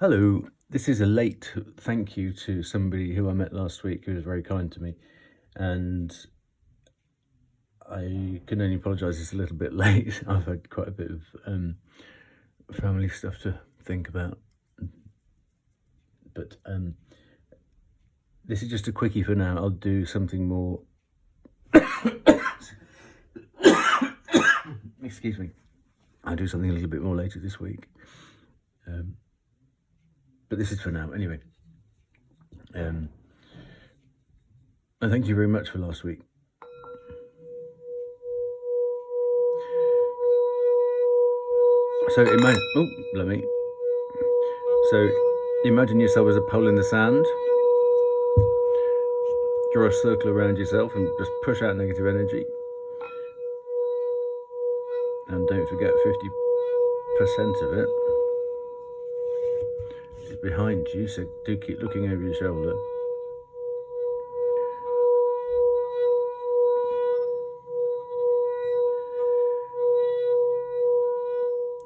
Hello, this is a late thank you to somebody who I met last week who was very kind to me, and I can only apologise it's a little bit late. I've had quite a bit of family stuff to think about, but this is just a quickie for now. I'll do something more. Excuse me. I'll do something a little bit more later this week. But this is for now, anyway. And thank you very much for last week. So imagine yourself as a pole in the sand. Draw a circle around yourself and just push out negative energy. And don't forget 50% of it is behind you, so do keep looking over your shoulder.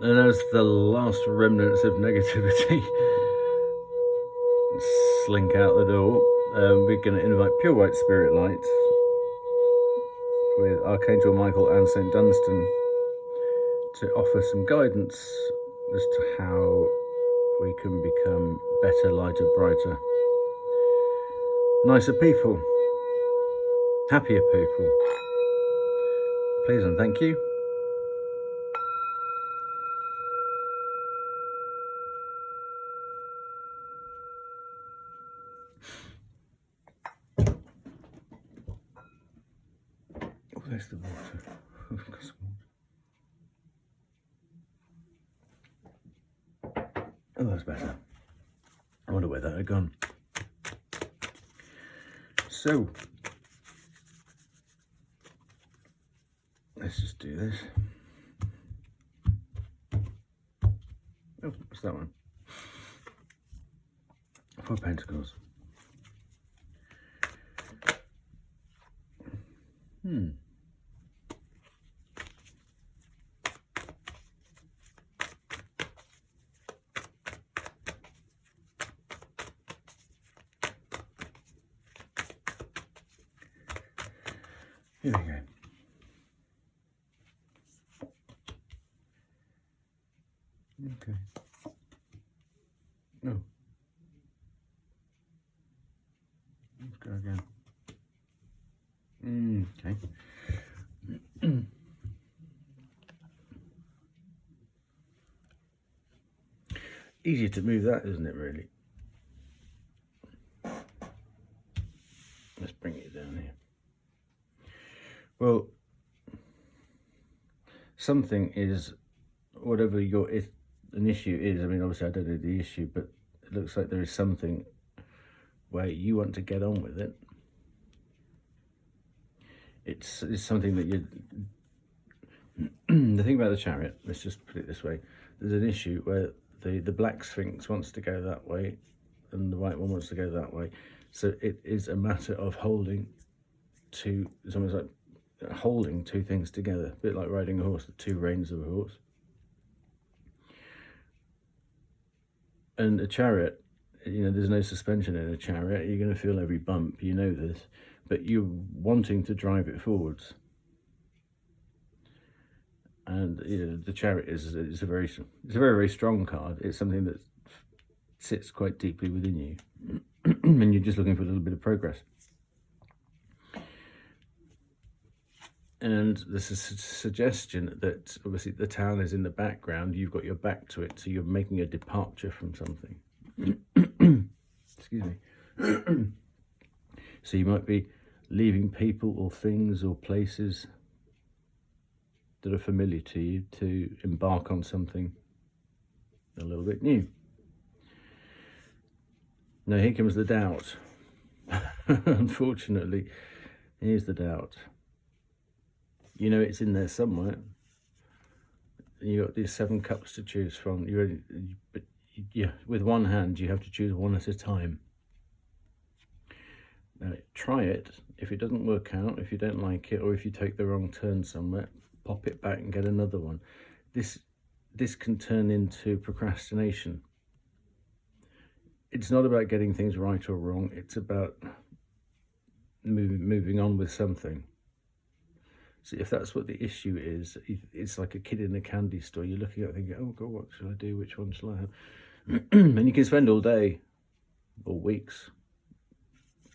And as the last remnants of negativity slink out the door, we're going to invite pure white spirit light with Archangel Michael and St. Dunstan to offer some guidance as to how we can become better, lighter, brighter, nicer people, happier people. Please and thank you. Oh, there's the water. I've got some water. Oh, that's better. I wonder where that had gone. So, let's just do this. Oh, what's that one? 4 Pentacles. Here we go. Okay. No. Let's go again. Okay. Easy to move that, isn't it, really? Let's bring it down here. Well, something is, whatever an issue is, I mean, obviously I don't know the issue, but it looks like there is something where you want to get on with it. It's something that you... The thing about the Chariot, let's just put it this way, there's an issue where the black Sphinx wants to go that way and the white one wants to go that way. So it is a matter of holding two, it's almost like holding two things together, a bit like riding a horse, the two reins of a horse. And a chariot, you know, there's no suspension in a chariot. You're going to feel every bump, you know this, but you're wanting to drive it forwards. And you know, the Chariot is a very, very strong card. It's something that sits quite deeply within you, and you're just looking for a little bit of progress. And there's a suggestion that obviously the town is in the background. You've got your back to it, so you're making a departure from something. Excuse me. So you might be leaving people or things or places that are familiar to you to embark on something a little bit new. Now here comes the doubt. Unfortunately, here's the doubt. You know it's in there somewhere. You've got these 7 cups to choose from. But yeah, with one hand you have to choose one at a time. Now try it. If it doesn't work out, if you don't like it, or if you take the wrong turn somewhere, pop it back and get another one. This can turn into procrastination. it's not about getting things right or wrong. It's about moving on with something. So if that's what the issue is, it's like a kid in a candy store. You're looking at it thinking, oh God, what shall I do? Which one shall I have? And you can spend all day or weeks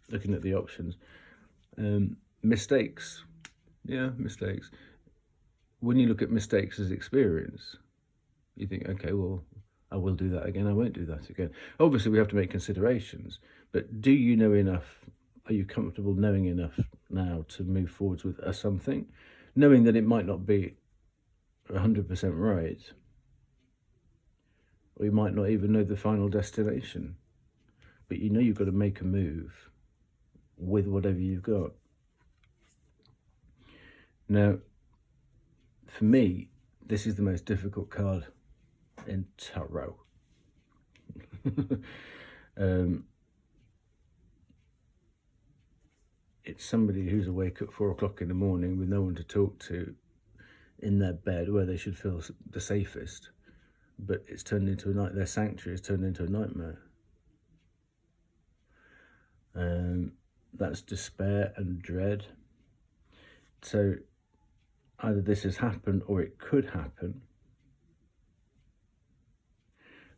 looking at the options. Mistakes. Yeah, mistakes. When you look at mistakes as experience, you think, okay, well, I will do that again. I won't do that again. Obviously, we have to make considerations, but do you know enough? Are you comfortable knowing enough now to move forwards with something, knowing that it might not be 100% right, or you might not even know the final destination, but you know you've got to make a move with whatever you've got. Now, for me, this is the most difficult card in tarot. It's somebody who's awake at 4 o'clock in the morning with no one to talk to in their bed where they should feel the safest, but it's turned into a night. Their sanctuary is turned into a nightmare. That's despair and dread. So either this has happened or it could happen.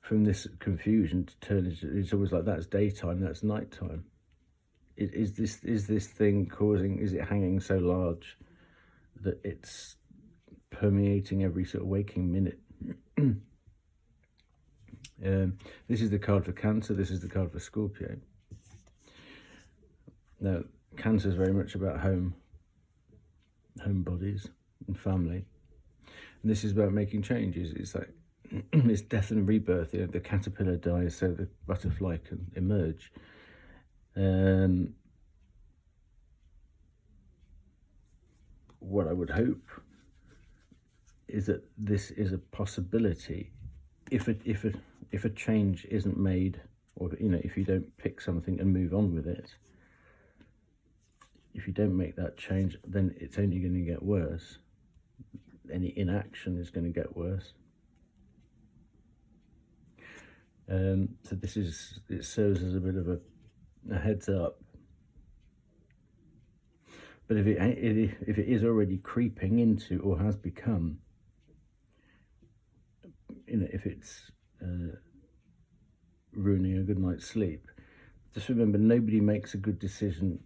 From this confusion to turn into, it's always like that's daytime, that's nighttime. Is this thing causing? Is it hanging so large that it's permeating every sort of waking minute? This is the card for Cancer. This is the card for Scorpio. Now, Cancer is very much about home bodies and family, and this is about making changes. It's like it's death and rebirth. You know, the caterpillar dies so the butterfly can emerge. What I would hope is that this is a possibility if a change isn't made, or if you don't pick something and move on with it. If you don't make that change, then it's only going to get worse. Any inaction is going to get worse. So it serves as a bit of a heads up. But if it is already creeping into or has become, if it's ruining a good night's sleep, just remember nobody makes a good decision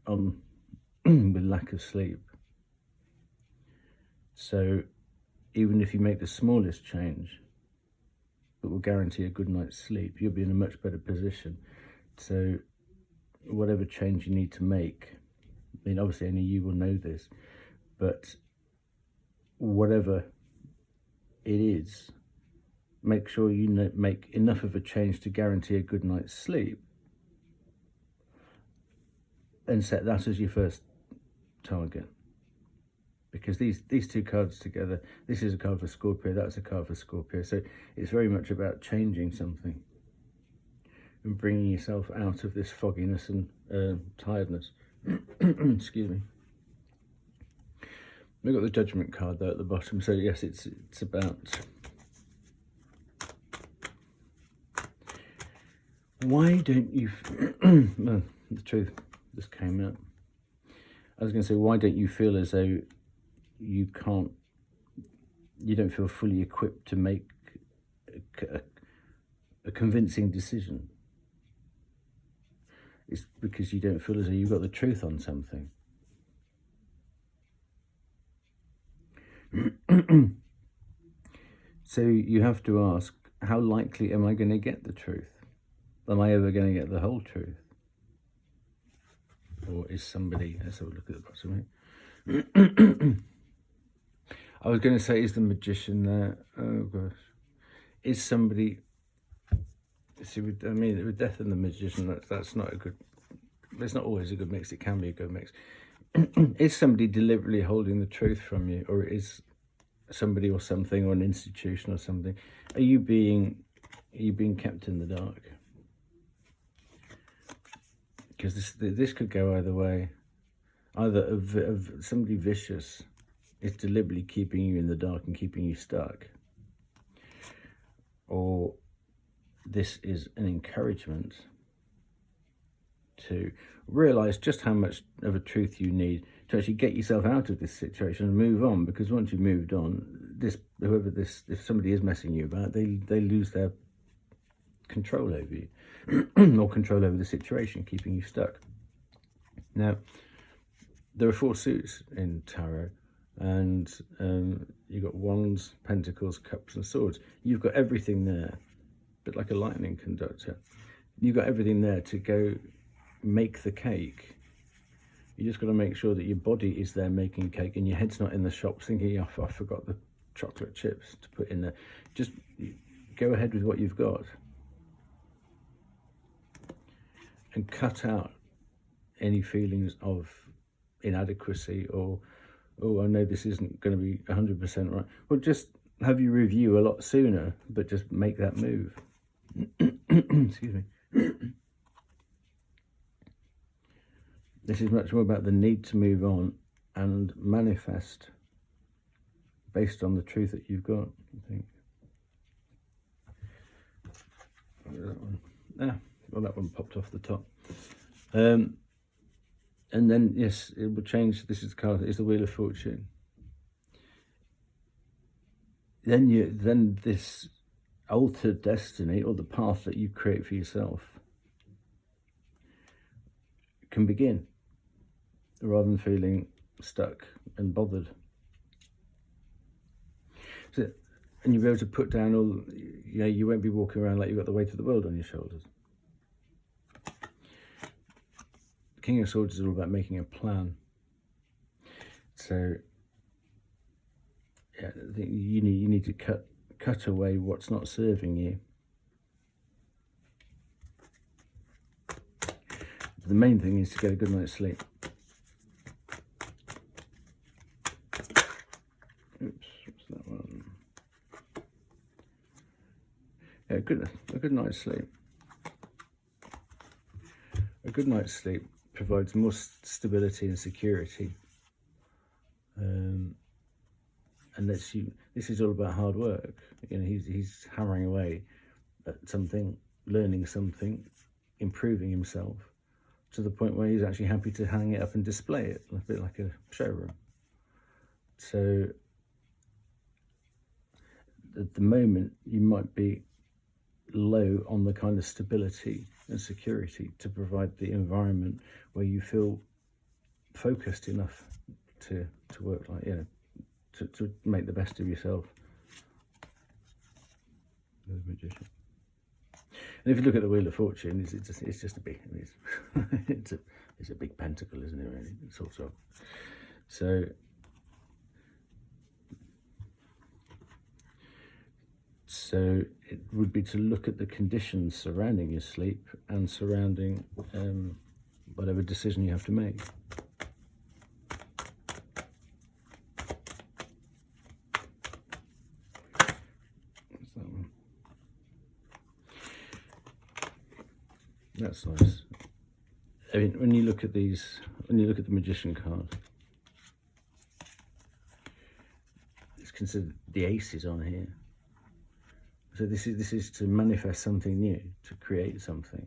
with lack of sleep. So even if you make the smallest change that will guarantee a good night's sleep, you'll be in a much better position. So whatever change you need to make, I mean, obviously only you will know this, but whatever it is, make sure you make enough of a change to guarantee a good night's sleep, and set that as your first target. Because these two cards together, this is a card for Scorpio, that's a card for Scorpio, so it's very much about changing something and bringing yourself out of this fogginess and tiredness. Excuse me. We've got the Judgment card there at the bottom, so yes, it's about why don't you well, the truth just came out. I was going to say, why don't you feel as though you don't feel fully equipped to make a convincing decision? It's because you don't feel as though you've got the truth on something. So you have to ask, how likely am I going to get the truth? Am I ever going to get the whole truth? Or is somebody, let's have a look at the bottom. I was going to say, is the Magician there? Oh gosh. Is somebody, see, with Death and the Magician, that's not a good, it's not always a good mix, it can be a good mix. Is somebody deliberately holding the truth from you, or is somebody or something or an institution or something, are you being kept in the dark? Because this could go either way. Either of somebody vicious is deliberately keeping you in the dark and keeping you stuck, or this is an encouragement to realize just how much of a truth you need to actually get yourself out of this situation and move on. Because once you've moved on, if somebody is messing you about, they lose their control over you or control over the situation, keeping you stuck. Now, there are 4 suits in tarot, and you've got wands, pentacles, cups and swords. You've got everything there, a bit like a lightning conductor. You've got everything there to go make the cake. You just got to make sure that your body is there making cake and your head's not in the shops thinking, oh, I forgot the chocolate chips to put in there. Just go ahead with what you've got and cut out any feelings of inadequacy or, oh, I know this isn't going to be 100% right. Well, just have your review a lot sooner, but just make that move. Excuse me. This is much more about the need to move on and manifest based on the truth that you've got, I think. That one. Well, that one popped off the top. And then, yes, it will change. This is the card. It's the Wheel of Fortune. Then this altered destiny, or the path that you create for yourself, can begin, rather than feeling stuck and bothered. So, and you'll be able to put down all, you won't be walking around like you've got the weight of the world on your shoulders. The King of Swords is all about making a plan. So, yeah, I think you need to cut away what's not serving you. The main thing is to get a good night's sleep. Oops, what's that one? Yeah, a good night's sleep. A good night's sleep provides more stability and security. And this is all about hard work. He's hammering away at something, learning something, improving himself, to the point where he's actually happy to hang it up and display it, a bit like a showroom. So at the moment, you might be low on the kind of stability and security to provide the environment where you feel focused enough to work like, to make the best of yourself. The Magician. And if you look at the Wheel of Fortune, it's just a big, it's a big pentacle, isn't it? Really, sort of. So it would be to look at the conditions surrounding your sleep and surrounding whatever decision you have to make. That's nice. I mean, when you look at the Magician card, it's considered the aces on here. So this is to manifest something new, to create something.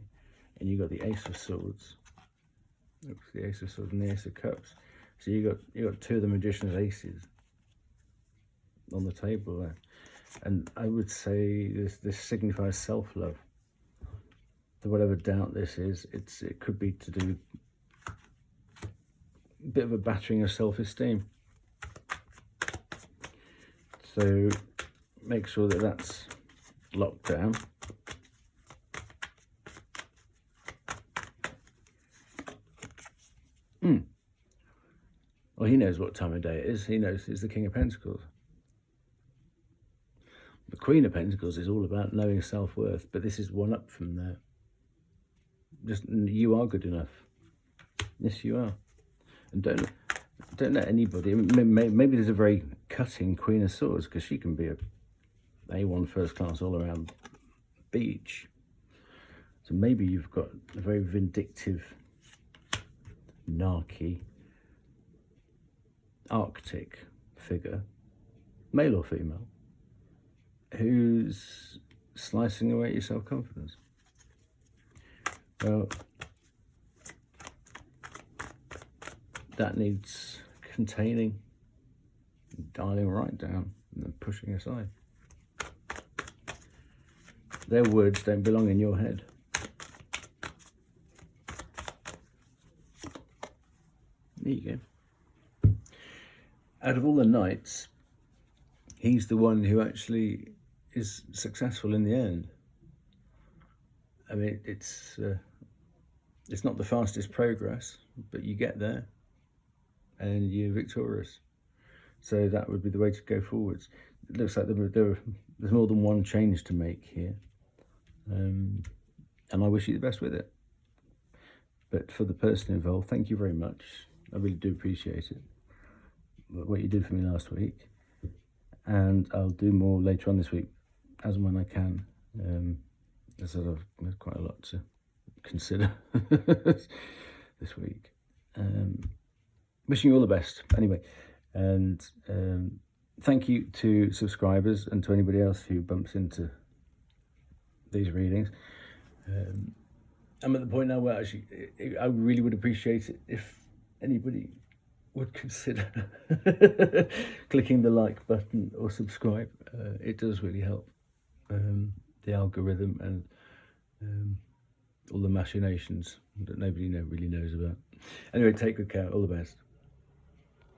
And you've got the Ace of Swords. Oops, the Ace of Swords and the Ace of Cups. So you got 2 of the Magician's aces on the table there. And I would say this signifies self-love. So whatever doubt this is, it could be to do a bit of a battering of self-esteem. So make sure that that's locked down. Well, he knows what time of day it is. He knows it's the King of Pentacles. The Queen of Pentacles is all about knowing self-worth, but this is one up from there. Just, you are good enough. Yes, you are. And don't let anybody, maybe there's a very cutting Queen of Swords, because she can be a A1 first class all around beach. So maybe you've got a very vindictive, narky, Arctic figure, male or female, who's slicing away at your self-confidence. Well, that needs containing, dialing right down, and then pushing aside. Their words don't belong in your head. There you go. Out of all the knights, he's the one who actually is successful in the end. I mean, it's not the fastest progress, but you get there and you're victorious. So that would be the way to go forwards. It looks like there's more than one change to make here. And I wish you the best with it. But for the person involved, thank you very much. I really do appreciate it, what you did for me last week. And I'll do more later on this week, as and when I can. There's quite a lot to consider this week. Wishing you all the best, anyway. And thank you to subscribers and to anybody else who bumps into these readings. I'm at the point now where actually I really would appreciate it if anybody would consider clicking the like button or subscribe. It does really help the algorithm and all the machinations that nobody really knows about. Anyway, take good care. All the best.